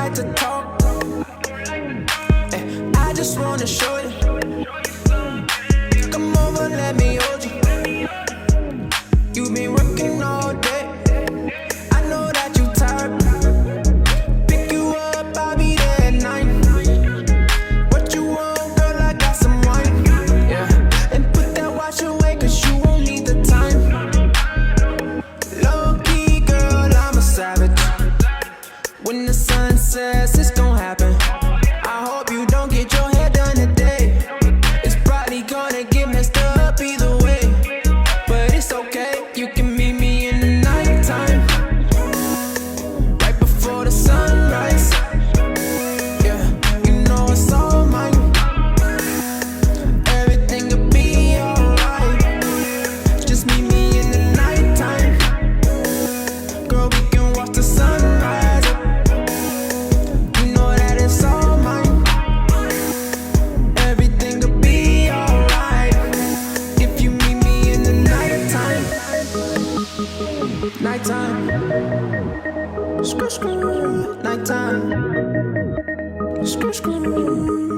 like to talk. I just wanna show you. Come over, let me hold you. You've been working all day. I know that you tired. Pick you up, I'll be there at 9. What you want, girl? I got some wine. Yeah. And put that watch away, 'cause you won't need the time. Low key, girl, I'm a savage. When the sun sets, it's gon' happen. I hope you don't get your hair done today. It's probably gonna get messed up either way, but it's okay, you can meet me in the nighttime, right before the sunrise. Yeah, you know it's all mine. Everything'll be alright. Just meet me in the nighttime. Girl, we can watch the sunrise. You know that it's all mine. Everything'll be alright if you meet me in the nighttime. Nighttime. Screw, screw. Nighttime. Screw, screw.